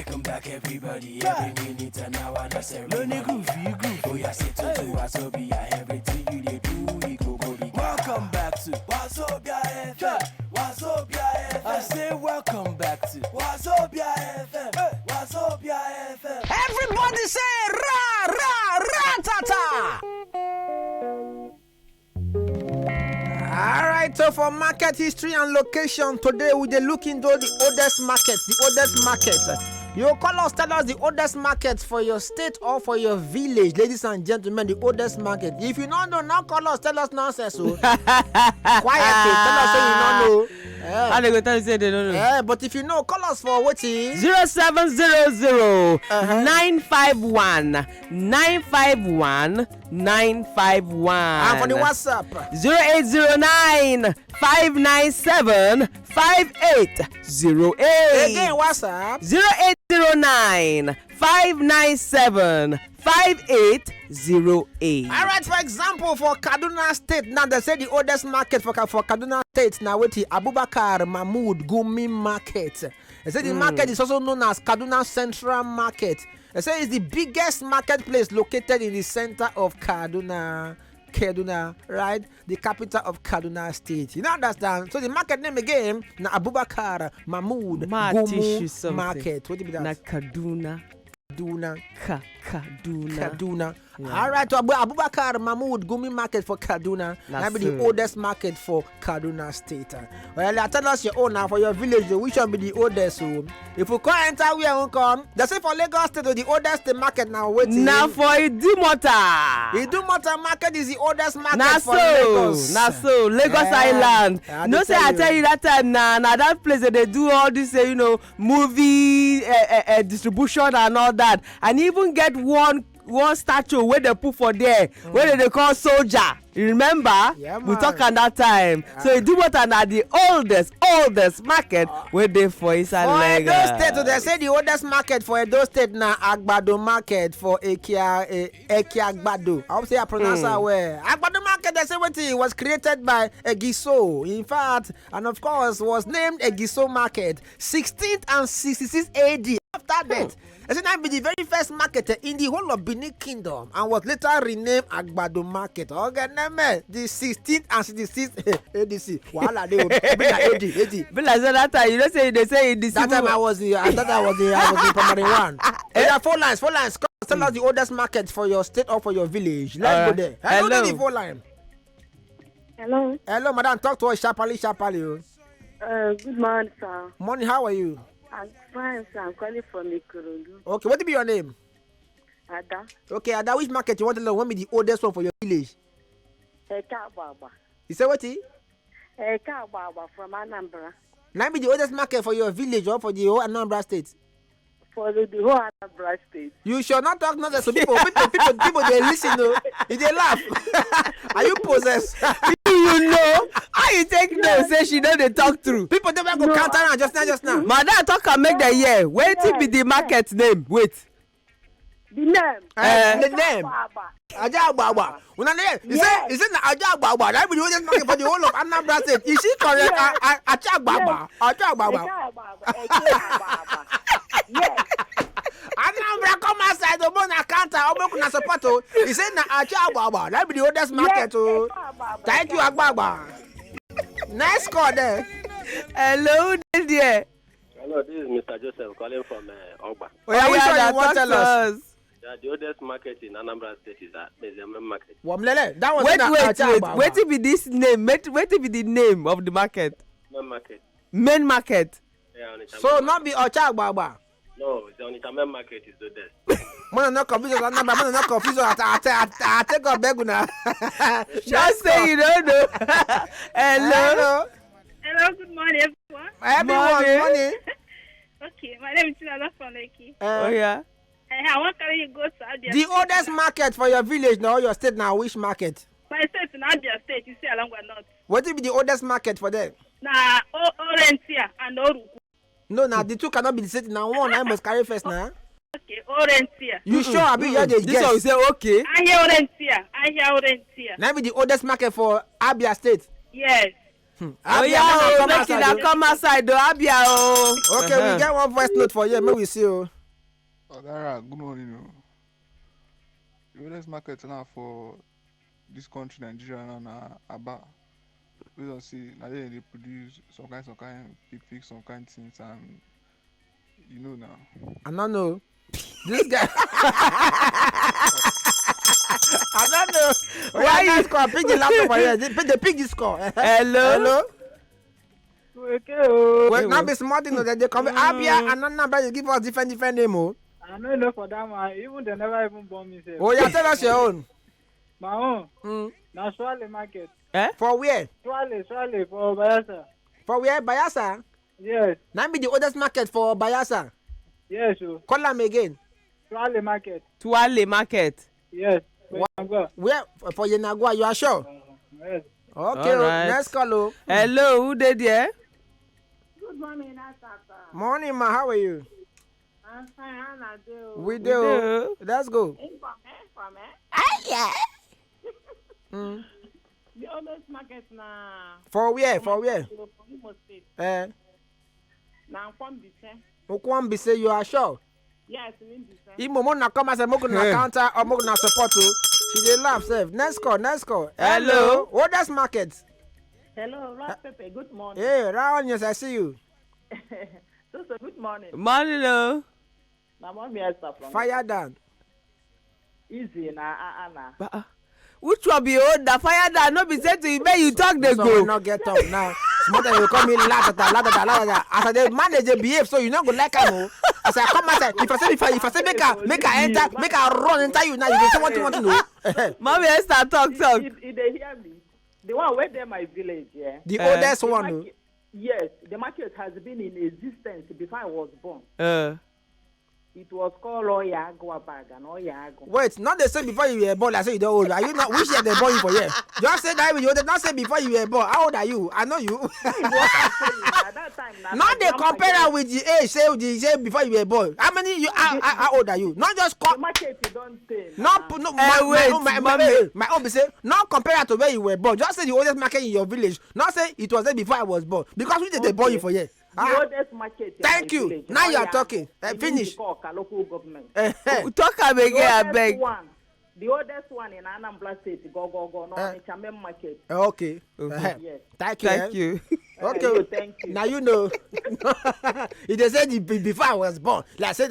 Welcome back, everybody. Every minute and hour, and a ceremony. Oh, yeah, say to Wasobia. Everything you they do, we go be. Welcome back to Wasobia FM. Wasobia FM. I say welcome back to Wasobia FM. Wasobia FM. Everybody say ra ra ra tata. All right, so for market history and location today, we dey look into the oldest market. You call us, tell us the oldest market for your state or for your village, ladies and gentlemen. The oldest market. If you don't know, not call us, tell us nonsense. So quiet, tell us say you don't know. And they go tell you say they don't know. But if you know, call us for what is 0700 951 951 951. And for the WhatsApp 0809 597 5808. Again, WhatsApp 0809 597 5808. All right, for example, for Kaduna State, now they say the oldest market for Kaduna State now with the Abubakar Mahmood Gumi Market. They say the market is also known as Kaduna Central Market. They say it's the biggest marketplace located in the center of Kaduna, right? The capital of Kaduna State. You know understand? So the market name again, na Abubakar Mahmood Gumi Market. What do you mean that? Na Kaduna. Kaduna. Yeah. All right, so Abubakar Mahmood Gumi Market for Kaduna. That be the oldest market for Kaduna State. Well, tell us your own now for your village. Which one be the oldest? So if you can't enter, we won't come. They say for Lagos State, the oldest market now. Waiting. Now for Idumota. Idumota market is the oldest market for Lagos. Lagos Island. No say I tell you that time now that place that they do all this, movie distribution and all that, and even get one statue where they put for there, where they call soldier. You remember? Yeah, we talk at that time. So Idumota are the oldest market where they for inside Lagos. For Edo State, they say the oldest market for Edo State now Agbado market for Ekiagbado. I hope say I pronounce that well. Agbado market, they say what it was created by Egiso. In fact, and of course was named Egiso market 16th and 66 AD. After that, it's now be the very first market in the whole of Benin Kingdom and was later renamed Agbado Market. Okay, the 16th and 66th ADC. Wahala dey AD. But like that time, you know say they say in this. That time I was in primary one. Yeah, four lines. Tell us the oldest market for your state or for your village. Let's go there. Hello. The phone line. Hello, madam. Talk to us sharply. Good morning, sir. Morning. How are you? I'm fine, sir. I'm calling from Ikorodu. Okay, what will be your name? Ada. Okay, Ada, which market you want to know? What be the oldest one for your village? Ekababa. You say what? Ekababa from Anambra. Now be the oldest market for your village or for the whole Anambra State? For the whole Anambra State. You should not talk nonsense. So people they listen. They laugh. Are you possessed? You know how you take notes say she know they talk through. People don't go counter her just now. Madam talk and make the year. Wait till be the market name. Wait. The name. The name. Ajagbagba. Una name. You say Ajagbagba. That be the oldest market for the whole of Anambra State. Is she correct? Ajagbagba. Yes. Anambra come outside the one counter. Obekuna support. He said na Ajagbagba. That be the oldest market. Thank you, Agbagba. Nice call there. Hello there. Hello, this is Mr. Joseph calling from Ogba. Which one you want to tell us? The oldest market in Anambra State is the main market. That was wait till be this name. Wait till be the name of the market. Main market. Yeah, so not be Ajagbagba. No, the main market is the best. Man, not confused. I take a beguna. Just say you don't know. Hello, good morning, everyone. Morning. Okay, my name is Tina from Lekki. Oh, yeah. I want to carry you go to Abia. The oldest market for your village now, your state now, which market? My state in Abia State, you see Alangwa North. What will be the oldest market for them? Na Orentia and Oruku. No, now the two cannot be the same. Now one I must carry first now. Okay, Orentia. You sure? I be here. This one you say okay. I hear Orentia. Now be the oldest market for Abia State. Yes. Abia, come outside, though. Abia, Okay, we get one voice note for you. Maybe we see you. Ogara, good morning. The oldest market now for this country, Nigeria, now na Aba. We don't see now they produce some kind pig, some kind things, and you know now. I don't know. This guy. I don't know. Why you score? Pick the laptop for here. The pig is score. Hello. Okay. Well, now be smart thing that they come. Abia and none number give us different name. Oh. I don't know for that man. Even they never even born me. Oh, yeah, tell us your own. My own. Now Swale market. For where? Swale for Bayelsa. For where? Bayelsa? Yes. Now be the oldest market for Bayelsa. Yes, sir. Call them again. Swale market. Tuale market. Yes. Where? For Yenagua, you are sure? Yes. Okay, All right. let's call you. Hello, who dey there? Good morning, Asata. Morning, ma. How are you? I'm fine. How are you? We do. Let's go. From Yeah. The oldest market now. For where? For where? Imo State. na Nkwambise. Nkwambise, you are sure? Yes, Nkwambise. Imo mo na come as a mo na counter or mo na support o. She dey laugh sef. Next call. Hello. Oldest market. Hello, Rock Pepe. Good morning. Hey, Raon, yes, I see you. So good morning. Morning, no. Na mommy Esther from. Fire down. Easy na Anna. Which one be old? The fire that no be said to you, make you talk the So go. not get up now. Smother you come in la. As the manager behave, so you not go like him. As I come outside, if I say make her enter, make her run enter you now. You say what you want to know. Mommy Esther talk. They hear me. The one where there my village, yeah. The oldest one. Market, yes, the market has been in existence before I was born. It was called Oyago Bag and Oyago. Wait, not the same before you were born. I say you don't old. Are you not? Which year they born you for here? Just say that you did not say before you were born. How old are you? I know you. At that time, Not they compare her with the age. Say before you were born. How many you? How old are you? Not just the market you don't pay. My own be say not compare her to where you were born. Just say the oldest market in your village. Not say it was there before I was born. Because we did they born you for here. The oldest market. Thank you. Village, Now you are talking. Finish. Local government. Talk am again, I beg. The oldest one in Anambra State, go, no, it's a main market. Okay. Yes. Thank you. Okay. Thank you. Now you know. If they said before I was born, like I said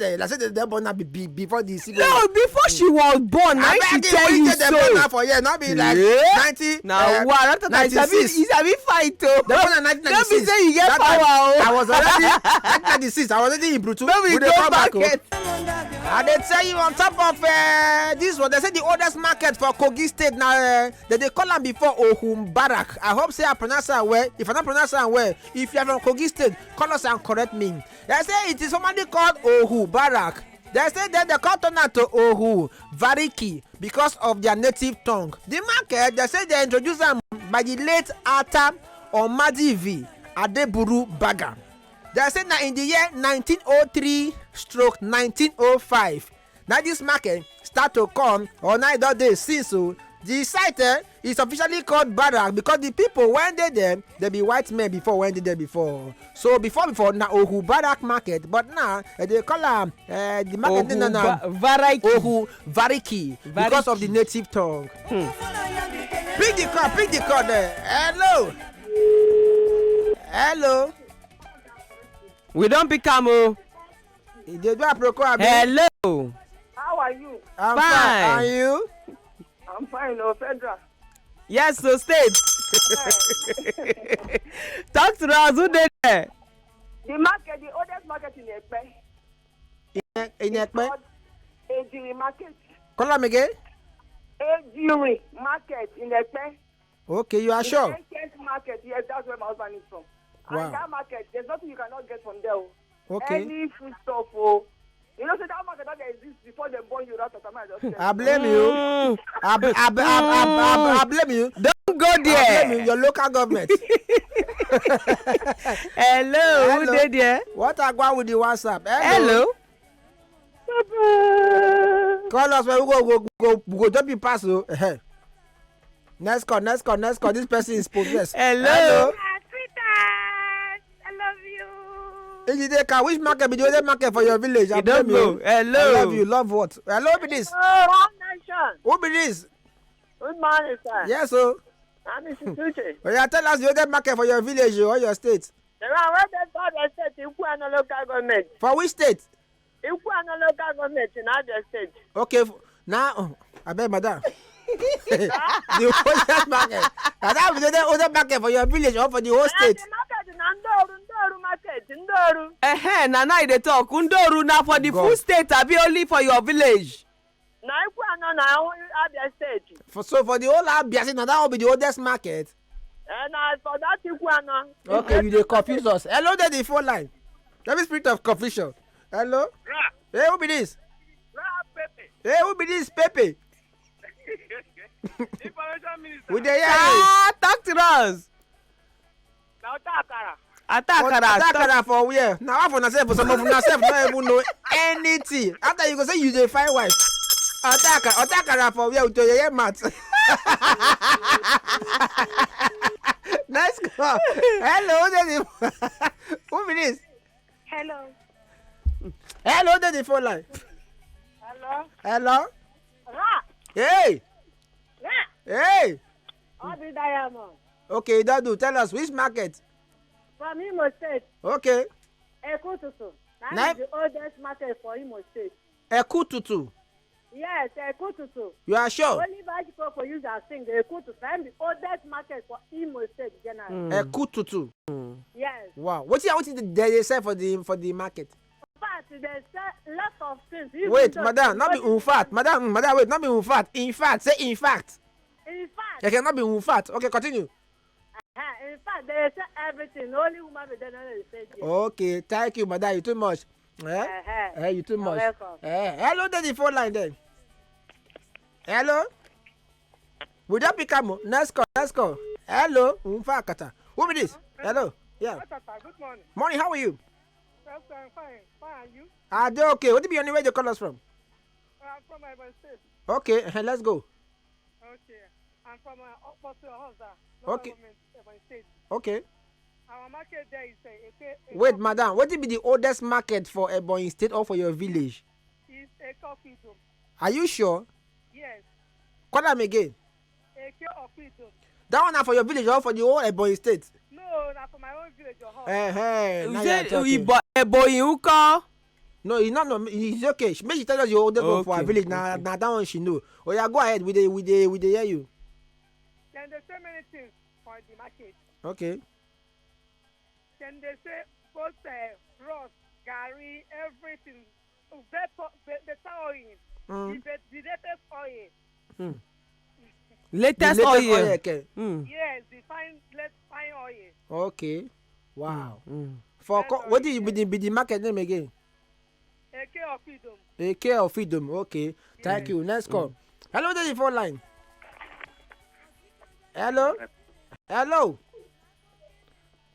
they born now before the civil. No, before she was born, I she tell you so. For year, not be like 90. Now what? After 96, it's a bit fight too. They born in 1996. Don't be say you get power. I was already 1996. I was already in Pluto. We go market. And they tell you on top of this one, they say the oldest market for Kogi State now. They call them before Ohum Barak. I hope say I pronounce it well. If I don't pronounce it well, if you are from Kogi State, call us and correct me. They say it is somebody called Ohu Barak. They say that they call it to Ohu Variki because of their native tongue. The market, they say they introduced them by the late Ata or Madivi Adeburu Baga. They say that in the year 1903/1905, now this market start to come on 9 days since so. The site is officially called Barak because the people when they there, they be white men before when they there before. So before now Ohu Barak market, but now they call them the market now Ohu Variki because of the native tongue. Pick the call there. Hello. We don't become o. Hello. How are you? I'm Fine. And you? I'm fine, no Federal. Yes, so state. Talk to us. Who dey there? The market, the oldest market in Ekpe. In Ekpe? Ejiri market. Call them again. Ejiri market in Ekpe. Okay, you are sure? Ancient market, yes, that's where my husband is from. Wow. And that market, there's nothing you cannot get from there. Okay. Any food stuff, you know, so that market that exists before they born you out of the I blame you. I blame you. Don't go I blame you. there. Your local government. Hello. Who dey there? What I go with the WhatsApp? Hello. Call us when we go don't be pass. Next call. This person is possessed. Hello. Sweetheart, I love you. Ejideka, which market be the other market for your village? You don't know. Hello. I love you. Love what? Hello, who be this? One Nation. Who be this? Good morning, sir. Yes, so. I'm Mrs. Tuche. Oh, yeah, tell us the other market for your village or your state. The one where they got the state, Ikuano local government. For which state? Ikuano local government in Naija state. Okay, now, I bet, madam. The whole market. That will be the other market for your village or for the whole state. The market in Ndoru market, Ndoru. Now they talk. Undoru now for the full state, abi only for your village. Na Ikuano na Abia state. So for the whole Abia, now that will be the oldest market. And for that Ikuano. Okay, you dey confuse us. Hello, there the phone line. Let me spirit of confusion. Hello. Hey, who be this? Pepe. Hey, who be this? Pepe. Information minister. We dey hear you. Talk to us. Now Takara. Atakara. For where? Now half on yourself, some of yourself don't even know anything. After you go say you dey find wife. Atakara for where? To your mat. Let's go. Hello, who be this? Hello. Hello, there the phone line. Hello. Ra. Hey. Ra. Hey. All the diamond. Okay, that do. Tell us which market. From Imo State. Okay. Ekututu. That Nine. is the oldest market for Imo State. Ekututu. Yes, Ekututu. You are sure? Only bicycle for use as sing the Ekututu. That is the oldest market for Imo State generally. Ekututu. Yes. Wow. What is they say for the market? In fact, they sell lot of things. Wait, madam, not be in fact. Madam, wait, not be in fact. In fact, say in fact. In fact. It cannot be in fact. Okay, continue. In fact, they sell everything. Only woman will then say yes. Okay, thank you, madam. You too much. You too much. Welcome. Hello, there the phone line then. Hello. Would that pick up? Let's go. Hello. Umfakata. Who be this? Hello. Yeah. Good morning. Morning, how are you? Yes, I'm fine. Fine, you? They okay. What do you mean where you call us from? I'm from my state. Okay, let's go. Okay. I'm from Obodo Hosa. Okay. State. Okay. Our market there is Wait, madam, what will be the oldest market for Ebonyi State or for your village? It's a coffee dome. Are you sure? Yes. Call them again. A coffee dome. That one are for your village or for the whole Ebonyi State? No, not for my own village or house. Now You said you're talking. Eboyi uko. No, it's not. No, it's okay. Make she tell us your oldest one for our village. Now that one she know. Oh yeah, go ahead. We dey hear you. Then they say many things for the market. Okay. Then they say both roast, gari, everything. Better oil. The latest oil. Latest oil. Okay. Yes, the fine oil. Okay. Wow. For what do you be the market name again? AK of freedom. AK of freedom. Okay. Thank you. Next call. Hello, there the phone line. Hello.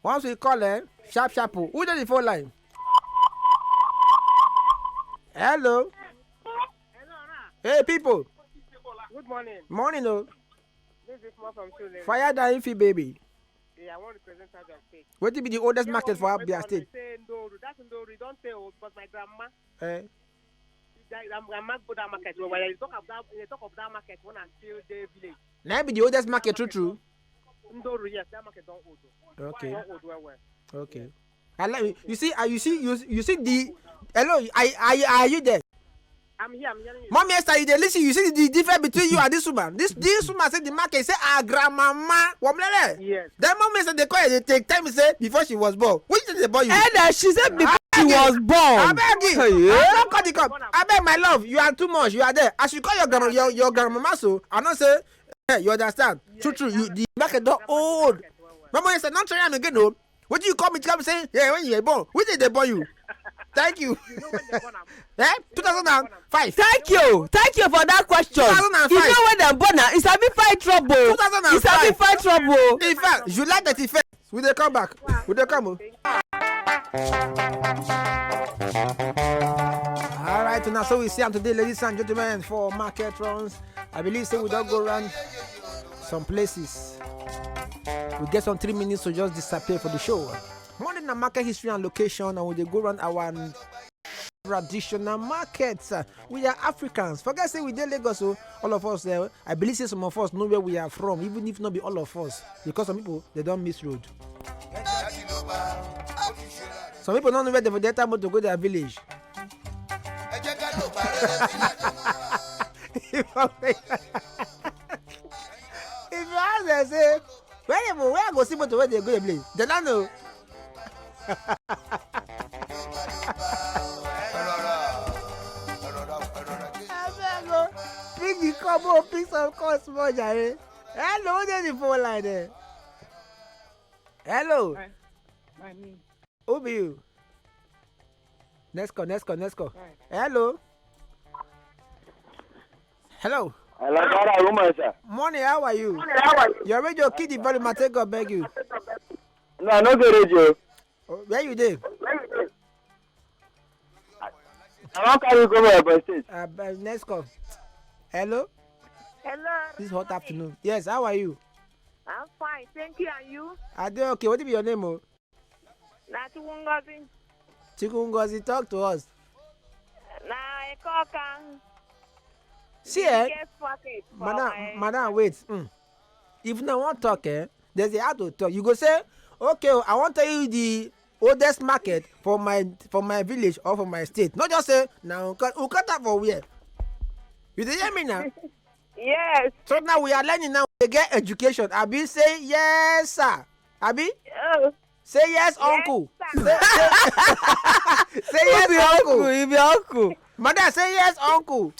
Once we call sharp. Who does the phone line? Hello. Hey people. Good morning. Morning, oh. This is more from Chile. Fire the Infi baby. Yeah, I want to present Abia State. What will be the oldest market for Abia State? That's Ndoru. Don't say old, but my grandma. Grandma go that market. When you talk of that market, when I still the village. Now be the oldest market, true. Ndoru, yes, that market don't old. Okay. Don't old well. Okay. I like you see the hello. Are you there? I'm here. I'm hearing you. Mommy Esther, you dey listen. You see the difference between you and this woman. This woman say the market say grandmama. Yes. Then mommy Esther they call it. They take time say before she was born. Which did they born you? And she said before she was born. I beg you. I don't call the cop. I beg my love. You are too much. You are there. I should call your grandmama so. I not say. Hey, you understand? Yes, True. You the market don't old. Mama Esther, not try am again, no. What do you call me to come say? Yeah, when you were born. Which did they born you? Thank you. You know when they born am? 2005. Thank you for that question. 2005. You know when them born now, it's a bit fight trouble. 2005. It's a bit fight trouble. In fact, July 31st, will they come back? Will they come? All right, now so we see them today, ladies and gentlemen, for Market Runz. I believe so we don't go around some places. We get some 3 minutes to just disappear for the show. Monday according to market history and location, and we dey go around our traditional markets. We are Africans. Forget say we dey Lagos, so all of us. I believe say some of us know where we are from, even if not be all of us, because some people they don't miss road. Some people don't know where they time to go their village. If you ask them, say, where I go see motor where they go the place? They don't know. Pick the combo, pick some cost more, Jerry. Hello, there's the phone line there. Hello. Who be you? Let's go. Hello. Hello. Hello, sir. Morning, how are you? Your radio kid the volume, I take God beg you. No, no good radio. Where you dey? I want carry go my bus stage. Let's go. Hello. This hot afternoon. Yes, how are you? I'm fine, thank you. And you? I do okay. What be your name, oh? Nachungozi. Chikungozi, talk to us. Na ekoka. See, madam, wait. If no one talk, there's a how to talk. You go say, okay, I want to tell you the oldest market for my village or for my state. Not just say, now, cut that for where? You hear me now? Yes. So now we are learning now to get education. Abi say yes, sir. Abi? Oh. Say yes, uncle. Say yes, uncle. You be uncle. Madam, say yes, uncle.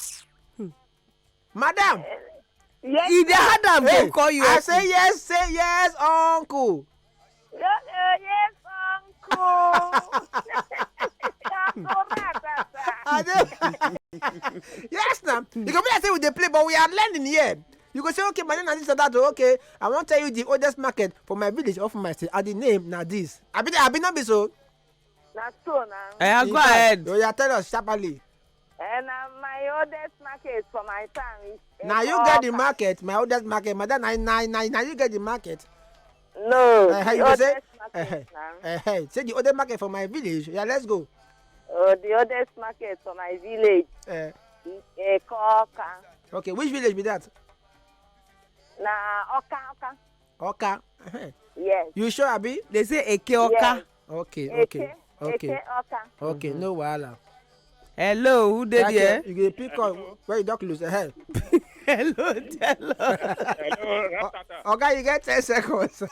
Madam. Yes. If they had them, Hey, they call you. I say yes, uncle. Yes, uncle. Yes, now. You can be like say we dey play, but we are learning here. You go say, okay, my name is this or that. Okay, I want to tell you the oldest market for my village or for my state. And the name now this. I be not be so. That's so now. Go ahead. You tell us sharply. And my oldest market for my town is. Now you get the market, my oldest market. Madam, now you get the market. No. You go say, market now. say the oldest market for my village. Yeah, let's go. The oldest market for my village is Ekoka. Okay, which village be that? Na Oka. Oka. Yes. You sure, Abi? They say Ekeoka. Yes. Okay. Eke Oka. Okay, no wahala. Hello, who did here? You get pick up where you don't close. Hello, hello. Hello, Okay, you get 10 seconds.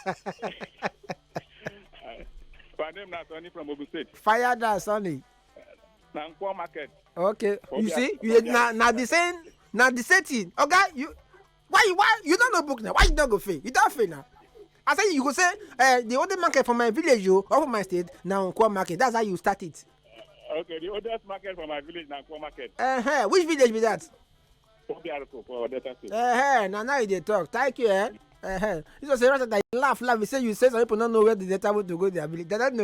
My name is Sonny from Ogun State. Fire that, Sonny. Nankwa Market. Okay, you see, you now the same thing. Okay, why you don't know book now? Why you don't go fail? You don't fail now. I say you go say the other market for my village or for my state now Nankwa Market. That's how you start it. Okay, the oldest market for my village, Nankwa Market. Which village be that? Obiaroko for Delta State. Now you dey talk. Thank you. This was a that you laugh. You say some people don't know where the data to go their village. They don't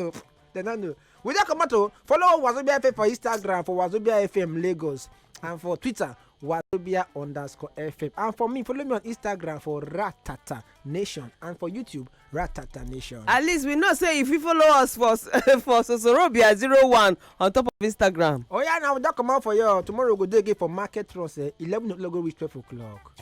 know. We don't come to follow Wazobia FM for Instagram for Wazobia FM Lagos and for Twitter Wazobia_FM, and for me follow me on Instagram for Ratata Nation and for YouTube Ratata Nation. At least we know say if you follow us for Sosorobia 01 on top of Instagram. Oh yeah, now we don't come out for you tomorrow. We go dey again for Market Runz 11 o'clock reach 12 o'clock.